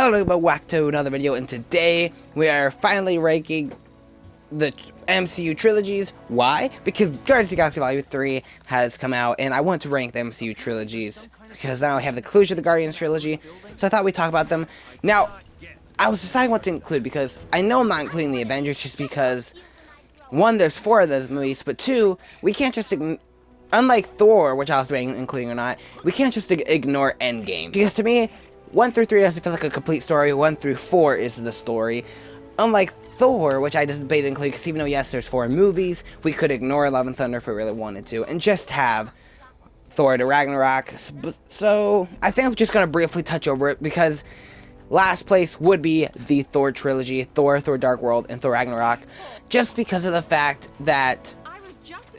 Hello, back to another video, and today we are finally ranking the MCU trilogies. Why? Because Guardians of the Galaxy Volume 3 has come out, and I want to rank the MCU trilogies, because now I have the conclusion of the Guardians trilogy, so I thought we'd talk about them. Now, I was deciding what to include, because I know I'm not including the Avengers, just because, one, there's 4 of those movies, but 2, we can't just unlike Thor, which I was debating including or not, we can't just ignore Endgame, because to me, 1 through 3 doesn't feel like a complete story, 1 through 4 is the story. Unlike Thor, which I just debated including, because even though, yes, there's 4 movies, we could ignore Love and Thunder if we really wanted to, and just have Thor to Ragnarok. So, I think I'm just going to briefly touch over it, because last place would be the Thor Trilogy, Thor Dark World, and Thor Ragnarok, just because of the fact that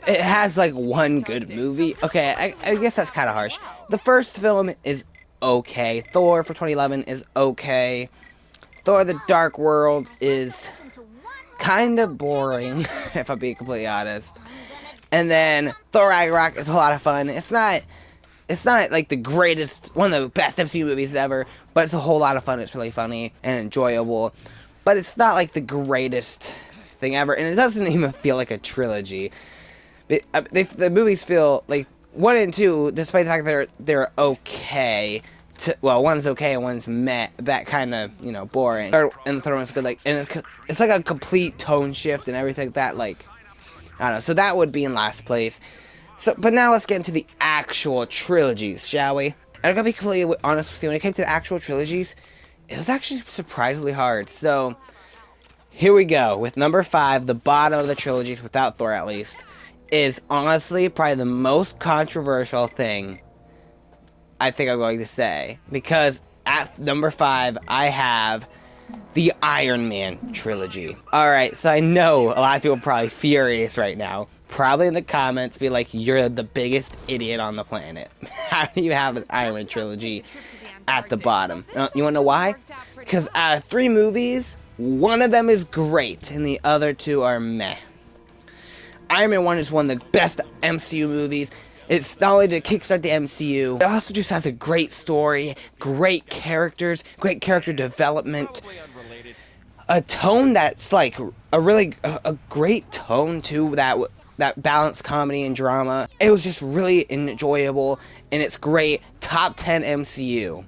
it has, like, one good movie. Okay, I guess that's kind of harsh. The first film is okay. Thor for 2011 is okay. Thor the Dark World is kind of boring, if I'm being completely honest. And then Thor Ragnarok is a lot of fun. It's not like the greatest, one of the best MCU movies ever, but it's a whole lot of fun. It's really funny and enjoyable. But it's not like the greatest thing ever, and it doesn't even feel like a trilogy. The movies feel like 1 and 2, despite the fact that they're okay. Well, one's okay and one's meh, that kind of, you know, boring. And the third one's good, like, and it's like a complete tone shift and everything like that, like, I don't know. So that would be in last place. So, but now let's get into the actual trilogies, shall we? I'm gonna be completely honest with you, when it came to the actual trilogies, it was actually surprisingly hard. So, here we go, with number 5, the bottom of the trilogies, without Thor at least, is honestly probably the most controversial thing I think I'm going to say, because at number 5 I have the Iron Man trilogy. Alright, so I know a lot of people are probably furious right now, probably in the comments be like, you're the biggest idiot on the planet. How do you have an Iron Man trilogy at the bottom? You wanna know why? Because out of 3 movies, 1 of them is great and the other 2 are meh. Iron Man 1 is one of the best MCU movies. It's not only to kickstart the MCU, it also just has a great story, great characters, great character development, a tone that's like a great tone too, that balanced comedy and drama. It was just really enjoyable, and it's great. Top 10 MCU.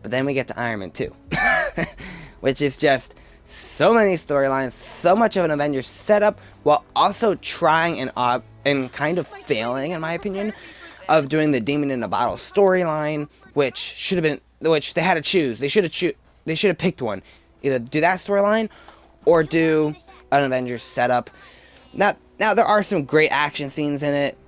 But then we get to Iron Man 2, which is just so many storylines, so much of an Avengers setup, while also trying and kind of failing, in my opinion, of doing the Demon in a Bottle storyline, which they had to choose. They should have picked one. Either do that storyline, or do an Avengers setup. Now there are some great action scenes in it.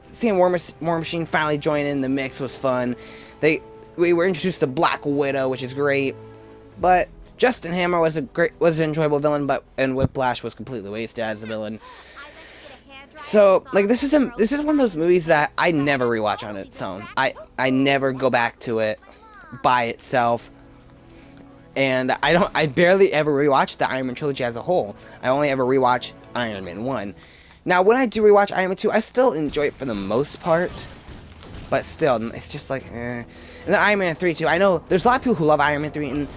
Seeing War Machine finally join in the mix was fun. We were introduced to Black Widow, which is great, but Justin Hammer was an enjoyable villain, and Whiplash was completely wasted as a villain. So, like, this is one of those movies that I never rewatch on its own. I never go back to it by itself, and I barely ever rewatch the Iron Man trilogy as a whole. I only ever rewatch Iron Man 1. Now, when I do rewatch Iron Man 2, I still enjoy it for the most part, but still, it's just like, eh. And then Iron Man 3 too. I know there's a lot of people who love Iron Man 3, and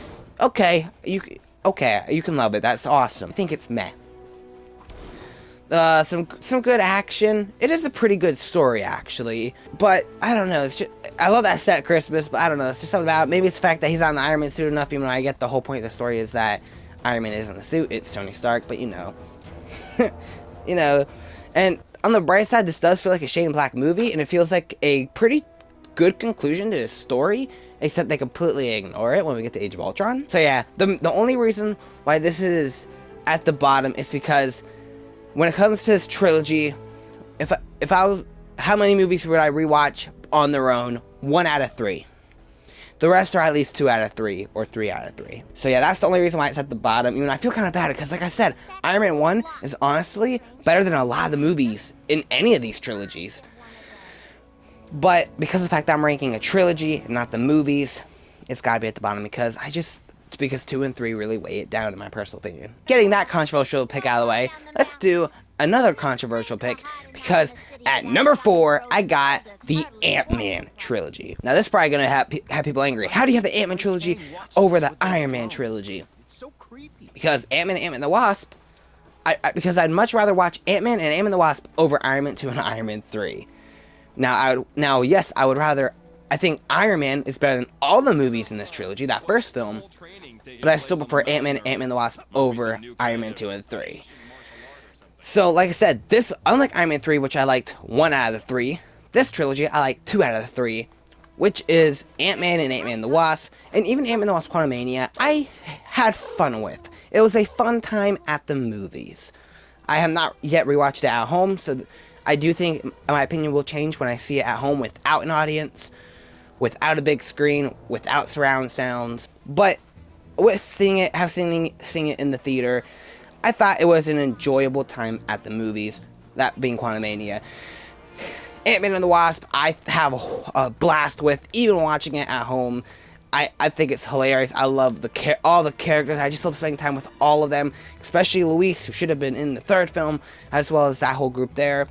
okay, you can love it. That's awesome. I think it's meh. Some good action. It is a pretty good story, actually. But I don't know. It's just, I love that set at Christmas, but I don't know. It's just something about, maybe it's the fact that he's on the Iron Man suit enough. Even though I get the whole point of the story is that Iron Man isn't the suit. It's Tony Stark. But you know, you know. And on the bright side, this does feel like a Shane Black movie, and it feels like a pretty good conclusion to his story. Except they completely ignore it when we get to Age of Ultron. So yeah, the only reason why this is at the bottom is because when it comes to this trilogy, if I was, how many movies would I rewatch on their own? 1 out of 3. The rest are at least 2 out of 3 or 3 out of 3. So yeah, that's the only reason why it's at the bottom. Even I feel kind of bad because, like I said, Iron Man 1 is honestly better than a lot of the movies in any of these trilogies. But because of the fact that I'm ranking a trilogy and not the movies, it's gotta be at the bottom because because 2 and 3 really weigh it down, in my personal opinion. Getting that controversial pick out of the way, let's do another controversial pick, because at number 4, I got the Ant-Man trilogy. Now, this is probably going to have people angry. How do you have the Ant-Man trilogy over the Iron Man trilogy? Because Ant-Man and Ant-Man the Wasp, because I'd much rather watch Ant-Man and Ant-Man the Wasp over Iron Man 2 and Iron Man 3. Now, yes, I would rather... I think Iron Man is better than all the movies in this trilogy, that first film, but I still prefer Ant-Man and Ant-Man the Wasp over Iron Man 2 and 3. So, like I said, this, unlike Iron Man 3, which I liked 1 out of the 3, this trilogy I like 2 out of the 3, which is Ant-Man and Ant-Man the Wasp, and even Ant-Man the Wasp Quantumania, I had fun with. It was a fun time at the movies. I have not yet rewatched it at home, so I do think my opinion will change when I see it at home without an audience, without a big screen, without surround sounds. But with seeing it in the theater, I thought it was an enjoyable time at the movies, that being Quantumania. Ant-Man and the Wasp, I have a blast with, even watching it at home. I think it's hilarious. I love all the characters. I just love spending time with all of them, especially Luis, who should have been in the third film, as well as that whole group there.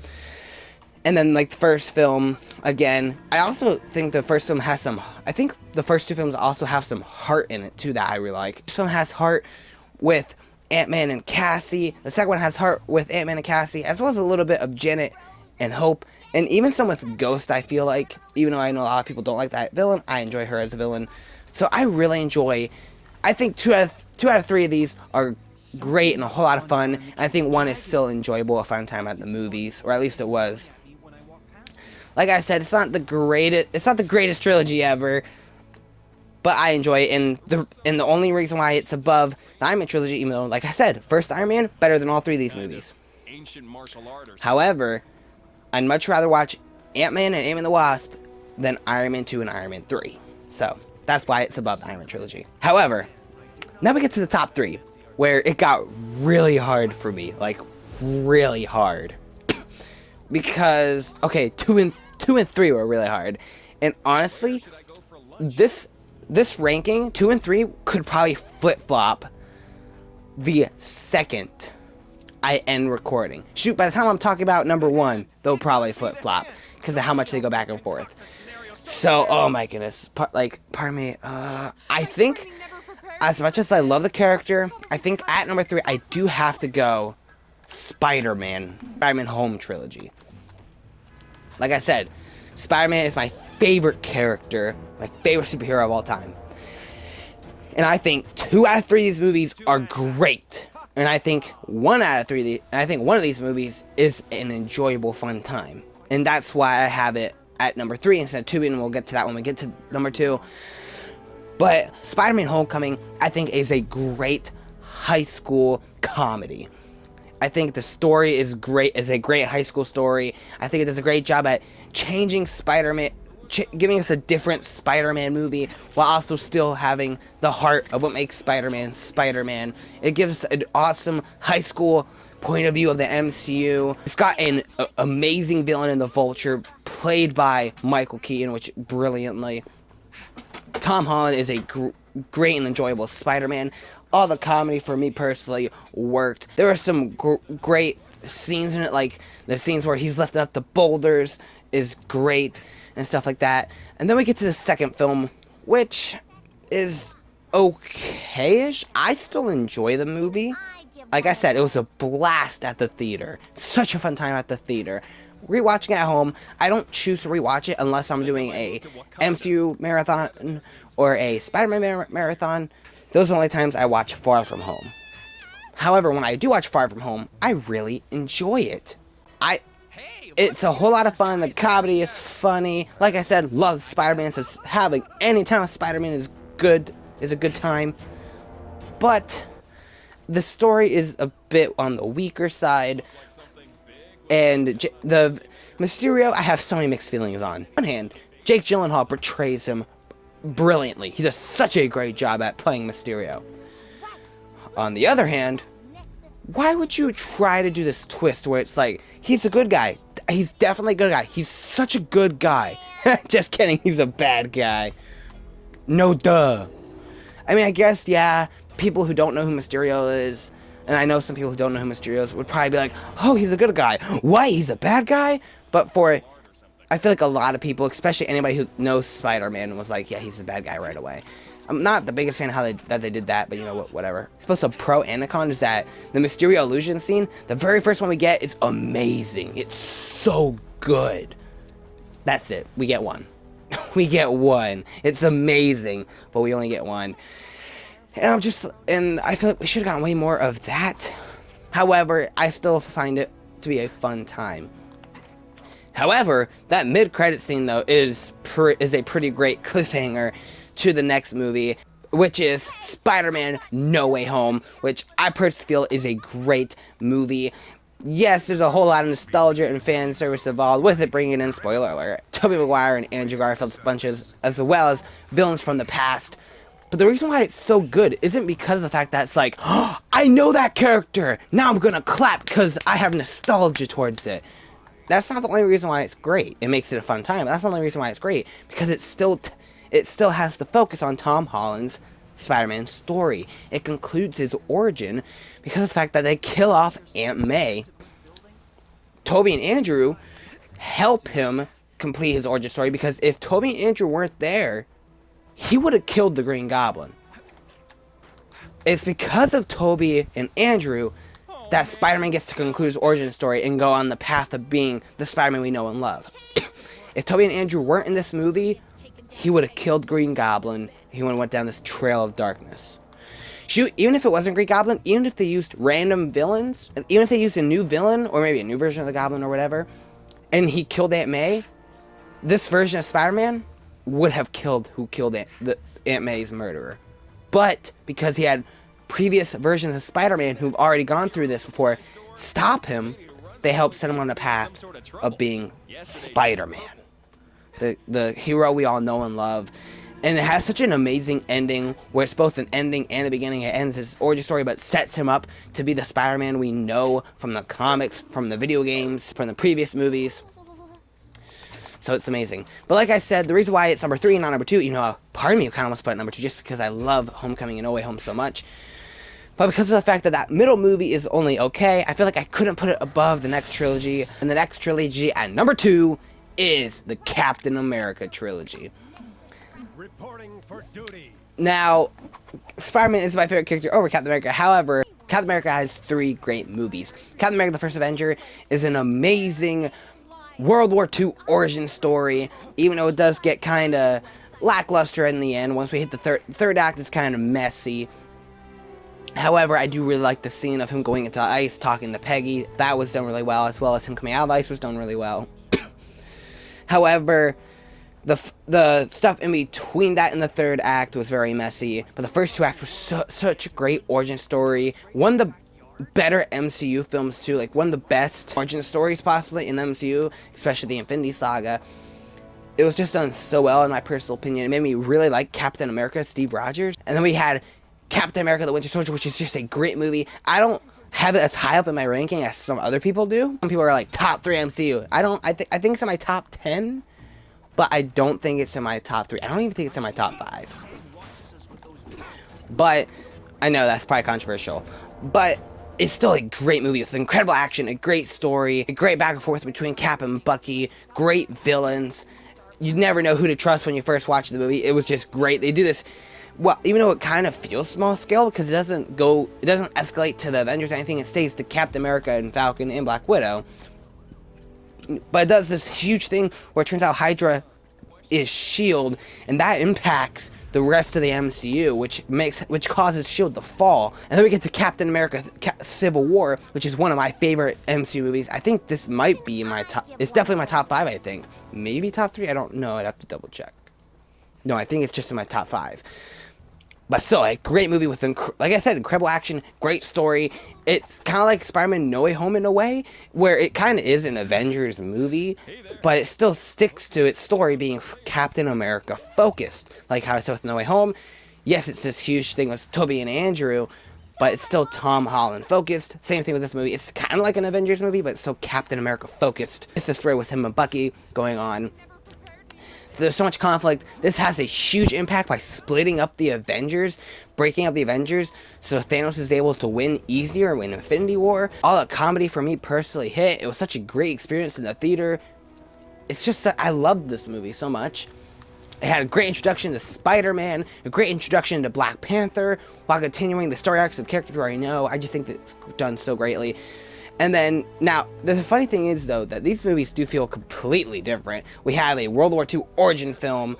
And then, like, the first film, again, I also think the first film has some... I think the first 2 films also have some heart in it, too, that I really like. This film has heart with Ant-Man and Cassie. The second one has heart with Ant-Man and Cassie, as well as a little bit of Janet and Hope. And even some with Ghost, I feel like. Even though I know a lot of people don't like that villain, I enjoy her as a villain. So I really enjoy... I think 2 out of 3 of these are great and a whole lot of fun. And I think 1 is still enjoyable, a fun time at the movies. Or at least it was. Like I said, it's not the greatest trilogy ever, but I enjoy it, and the only reason why it's above the Iron Man trilogy, even though, like I said, first Iron Man, better than all 3 of these movies. However, I'd much rather watch Ant-Man and Ant-Man the Wasp than Iron Man 2 and Iron Man 3. So, that's why it's above the Iron Man trilogy. However, now we get to the top 3, where it got really hard for me, like, really hard. Because, okay, 2 and 3 were really hard, and honestly, this ranking, 2 and 3, could probably flip-flop the second I end recording. Shoot, by the time I'm talking about number 1, they'll probably flip-flop, because of how much they go back and forth. So, oh my goodness, pardon me, I think, as much as I love the character, I think at number 3, I do have to go Spider-Man Home Trilogy. Like I said, Spider-Man is my favorite character, my favorite superhero of all time. And I think 2 out of 3 of these movies are great. And I think 1 out of 3 I think one of these movies is an enjoyable, fun time. And that's why I have it at number 3 instead of 2, and we'll get to that when we get to number 2. But Spider-Man Homecoming, I think, is a great high school comedy. I think the story is great, is a great high school story. I think it does a great job at changing Spider-Man, giving us a different Spider-Man movie, while also still having the heart of what makes Spider-Man, Spider-Man. It gives an awesome high school point of view of the MCU. It's got an amazing villain in the Vulture, played by Michael Keaton, which brilliantly. Tom Holland is a great and enjoyable Spider-Man. All the comedy, for me personally, worked. There were some great scenes in it, like the scenes where he's lifting up the boulders is great, and stuff like that. And then we get to the second film, which is okay-ish. I still enjoy the movie. Like I said, it was a blast at the theater. Such a fun time at the theater. Rewatching at home, I don't choose to rewatch it unless I'm doing a MCU marathon or a Spider-Man marathon. Those are the only times I watch Far From Home. However, when I do watch Far From Home, I really enjoy it. It's a whole lot of fun. The comedy is funny. Like I said, love Spider-Man, so having any time with Spider-Man is a good time. But the story is a bit on the weaker side. And the Mysterio, I have so many mixed feelings on. On one hand, Jake Gyllenhaal portrays him brilliantly. He does such a great job at playing Mysterio. On the other hand, why would you try to do this twist where it's like, he's a good guy. He's definitely a good guy. He's such a good guy. Just kidding, he's a bad guy. No duh. I mean, I guess, yeah, people who don't know who Mysterio is, and I know some people who don't know who Mysterio is would probably be like, oh, he's a good guy. What? He's a bad guy? But I feel like a lot of people, especially anybody who knows Spider-Man, was like, yeah, he's a bad guy right away. I'm not the biggest fan of how they did that, but you know what, whatever. Supposed to pro Anacon is that the Mysterio illusion scene, the very first one we get, is amazing. It's so good. That's it. We get one. We get one. It's amazing, but we only get one. And I feel like we should have gotten way more of that. However, I still find it to be a fun time. However, that mid-credit scene, though, is a pretty great cliffhanger to the next movie, which is Spider-Man No Way Home, which I personally feel is a great movie. Yes, there's a whole lot of nostalgia and fan service involved with it, bringing in, spoiler alert, Tobey Maguire and Andrew Garfield's bunches, as well as villains from the past. But the reason why it's so good isn't because of the fact that it's like, oh, I know that character! Now I'm gonna clap because I have nostalgia towards it. That's not the only reason why it's great. It makes it a fun time, but that's the only reason why it's great. Because it still has to focus on Tom Holland's Spider-Man story. It concludes his origin because of the fact that they kill off Aunt May. Tobey and Andrew help him complete his origin story, because if Tobey and Andrew weren't there, he would have killed the Green Goblin. It's because of Tobey and Andrew that Spider-Man gets to conclude his origin story and go on the path of being the Spider-Man we know and love. If Tobey and Andrew weren't in this movie, he would have killed Green Goblin. He would have went down this trail of darkness. Shoot, even if it wasn't Green Goblin, even if they used random villains, even if they used a new villain, or maybe a new version of the Goblin or whatever, and he killed Aunt May, this version of Spider-Man would have killed who killed Aunt May's murderer. But because he had previous versions of Spider-Man who've already gone through this before stop him, they helped set him on the path of being Spider-Man, the hero we all know and love. And it has such an amazing ending, where it's both an ending and a beginning. It ends his origin story, but sets him up to be the Spider-Man we know from the comics, from the video games, from the previous movies. So it's amazing. But like I said, the reason why it's number 3 and not number 2, you know, part of me kind of wants to put it number 2 just because I love Homecoming and No Way Home so much. But because of the fact that that middle movie is only okay, I feel like I couldn't put it above the next trilogy. And the next trilogy at number 2 is the Captain America trilogy. Reporting for duty. Now, Spider-Man is my favorite character over Captain America. However, Captain America has 3 great movies. Captain America: The First Avenger is an amazing World War II origin story, even though it does get kind of lackluster in the end. Once we hit the third act, it's kind of messy. However, I do really like the scene of him going into ice, talking to Peggy. That was done really well as him coming out of ice was done really well. However, the stuff in between that and the third act was very messy, but the first 2 acts were such a great origin story. One of the better MCU films too, like one of the best origin stories possibly in the MCU, especially the Infinity Saga. It was just done so well, in my personal opinion. It made me really like Captain America, Steve Rogers. And then we had Captain America: The Winter Soldier, which is just a great movie. I don't have it as high up in my ranking as some other people do. Some people are like top 3 MCU. I think it's in my top 10. But I don't think it's in my top 3. I don't even think it's in my top 5. But I know that's probably controversial. But it's still a great movie with incredible action, a great story, a great back and forth between Cap and Bucky, great villains. You never know who to trust when you first watch the movie. It was just great. They do this, well, even though it kind of feels small scale, because it doesn't escalate to the Avengers or anything. It stays to Captain America and Falcon and Black Widow. But it does this huge thing where it turns out Hydra is S.H.I.E.L.D., and that impacts the rest of the MCU, which causes S.H.I.E.L.D. to fall. And then we get to Captain America: Civil War, which is one of my favorite MCU movies. I think this might be my top. It's definitely my top 5, I think. Maybe top 3? I don't know. I'd have to double check. No, I think it's just in my top 5. But still, a great movie with, like I said, incredible action, great story. It's kind of like Spider-Man No Way Home in a way, where it kind of is an Avengers movie, but it still sticks to its story being Captain America focused. Like how I said with No Way Home, yes, it's this huge thing with Tobey and Andrew, but it's still Tom Holland focused. Same thing with this movie. It's kind of like an Avengers movie, but it's still Captain America focused. It's the story with him and Bucky going on there's so much conflict. This has a huge impact by splitting up the Avengers, breaking up the Avengers, so Thanos is able to win easier in Infinity War. All the comedy for me personally hit. It was such a great experience in the theater. It's just, I loved this movie so much. It had a great introduction to Spider-Man, a great introduction to Black Panther, while continuing the story arcs of the characters we already know. I just think that it's done so greatly. And then, now, the funny thing is, though, that these movies do feel completely different. We have a World War II origin film,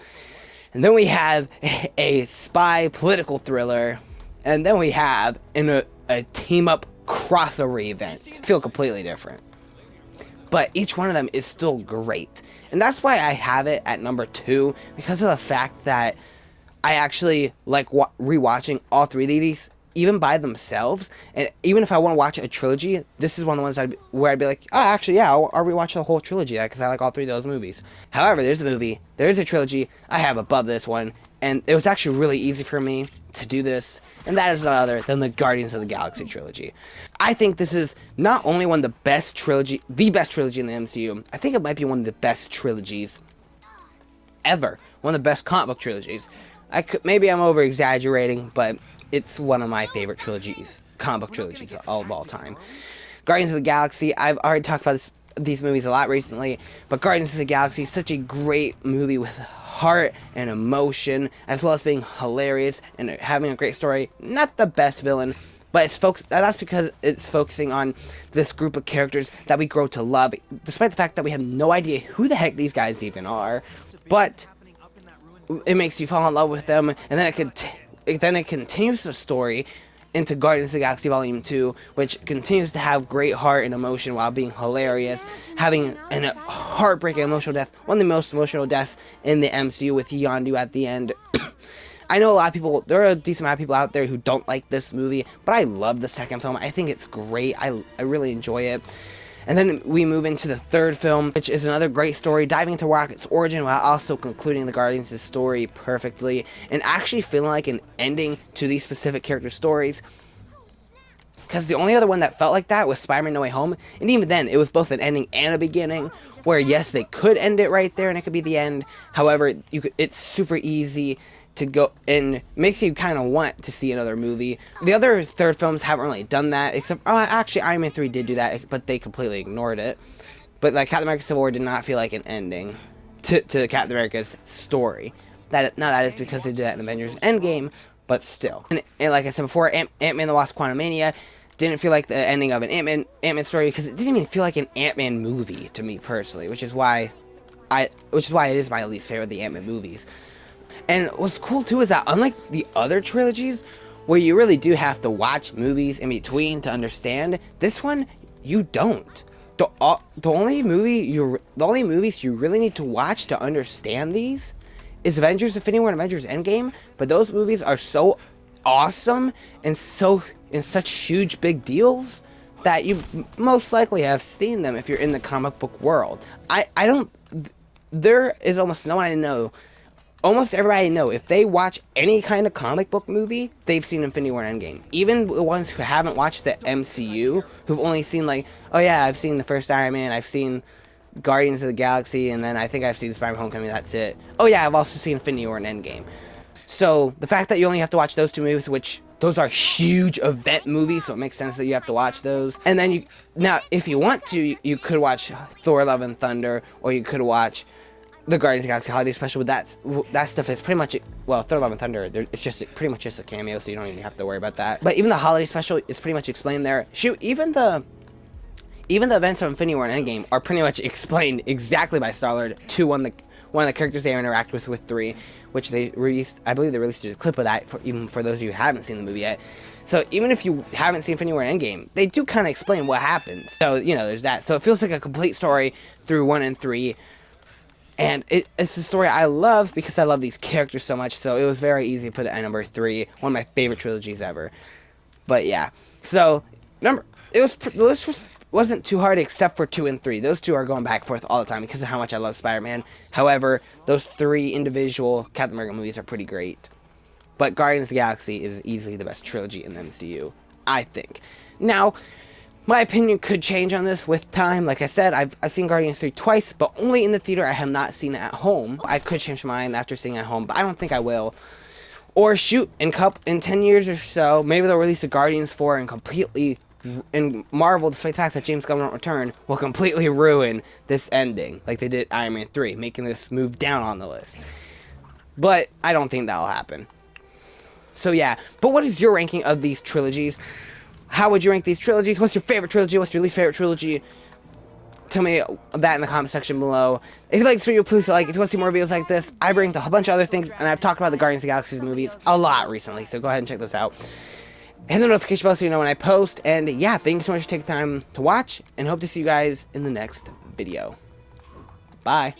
and then we have a spy political thriller, and then we have a team-up crossover event. Feel completely different. But each one of them is still great. And that's why I have it at number 2, because of the fact that I actually like rewatching all 3 of these, even by themselves. And even if I want to watch a trilogy, this is one of the ones where I'd be like, oh, actually, yeah, I'll rewatch the whole trilogy, because I like all 3 of those movies. However, there's a trilogy I have above this one, and it was actually really easy for me to do this, and that is none other than the Guardians of the Galaxy trilogy. I think this is not only one of the best trilogy in the MCU, I think it might be one of the best trilogies ever. One of the best comic book trilogies. Maybe I'm over exaggerating, but it's one of my favorite trilogies, comic book trilogies of all time. Guardians of the Galaxy, I've already talked about these movies a lot recently, but Guardians of the Galaxy is such a great movie with heart and emotion, as well as being hilarious and having a great story. Not the best villain, but that's because it's focusing on this group of characters that we grow to love, despite the fact that we have no idea who the heck these guys even are. But it makes you fall in love with them, and then it continues the story into Guardians of the Galaxy Volume 2, which continues to have great heart and emotion while being hilarious, having a heartbreaking emotional death, one of the most emotional deaths in the MCU with Yondu at the end. I know a lot of people, there are a decent amount of people out there who don't like this movie, but I love the second film. I think it's great. I really enjoy it. And then we move into the third film, which is another great story, diving into Rocket's origin while also concluding the Guardians' story perfectly, and actually feeling like an ending to these specific character stories. Because the only other one that felt like that was Spider-Man No Way Home, and even then, it was both an ending and a beginning, where yes, they could end it right there and it could be the end. However, it's super easy to go, and makes you kind of want to see another movie. The other third films haven't really done that, except, oh, actually, Iron Man 3 did do that, but they completely ignored it. But like Captain America Civil War did not feel like an ending to Captain America's story. Now that is because they did that in Avengers Endgame, but still. And like I said before, Ant-Man the Wasp Quantumania didn't feel like the ending of an Ant-Man story, because it didn't even feel like an Ant-Man movie to me personally, which is why it is my least favorite of the Ant-Man movies. And what's cool too is that unlike the other trilogies, where you really do have to watch movies in between to understand, this one you don't. The only movies you really need to watch to understand these is Avengers Infinity War and Avengers Endgame. But those movies are so awesome and such huge big deals that you most likely have seen them if you're in the comic book world. There is almost no one I know. Almost everybody I know, if they watch any kind of comic book movie, they've seen Infinity War and Endgame. Even the ones who haven't watched the MCU, who've only seen like, oh yeah, I've seen the first Iron Man, I've seen Guardians of the Galaxy, and then I think I've seen Spider-Man Homecoming, that's it. Oh yeah, I've also seen Infinity War and Endgame. So, the fact that you only have to watch those 2 movies, which those are huge event movies, so it makes sense that you have to watch those. And then now, if you want to, you could watch Thor Love and Thunder, or you could watch the Guardians of the Galaxy Holiday Special, but that stuff is pretty much, well, Thor Love and Thunder, it's pretty much just a cameo, so you don't even have to worry about that. But even the Holiday Special is pretty much explained there. Shoot, even the events of Infinity War and Endgame are pretty much explained exactly by Star-Lord to one of the characters they interact with 3, which they released, I believe they released a clip of that, even for those of you who haven't seen the movie yet. So even if you haven't seen Infinity War and Endgame, they do kind of explain what happens. So, there's that. So it feels like a complete story through 1 and 3. And it's a story I love because I love these characters so much, so it was very easy to put it at number 3, one of my favorite trilogies ever. But yeah, so the list wasn't too hard except for 2 and 3. Those 2 are going back and forth all the time because of how much I love Spider-Man. However, those 3 individual Captain America movies are pretty great. But Guardians of the Galaxy is easily the best trilogy in the MCU, I think. Now, My opinion could change on this with time. Like I said, I've seen Guardians 3 twice, but only in the theater. I have not seen it at home. I could change my mind after seeing it at home, but I don't think I will. Or shoot, in 10 years or so, maybe they'll release a Guardians 4 and Marvel, despite the fact that James Gunn won't return, will completely ruin this ending, like they did Iron Man 3, making this move down on the list. But I don't think that'll happen. So yeah, but what is your ranking of these trilogies? How would you rank these trilogies? What's your favorite trilogy? What's your least favorite trilogy? Tell me that in the comment section below. If you like this video, please like. If you want to see more videos like this, I've ranked a bunch of other things, and I've talked about the Guardians of the Galaxy movies a lot recently, so go ahead and check those out. Hit the notification bell so you know when I post, and yeah, thank you so much for taking time to watch, and hope to see you guys in the next video. Bye.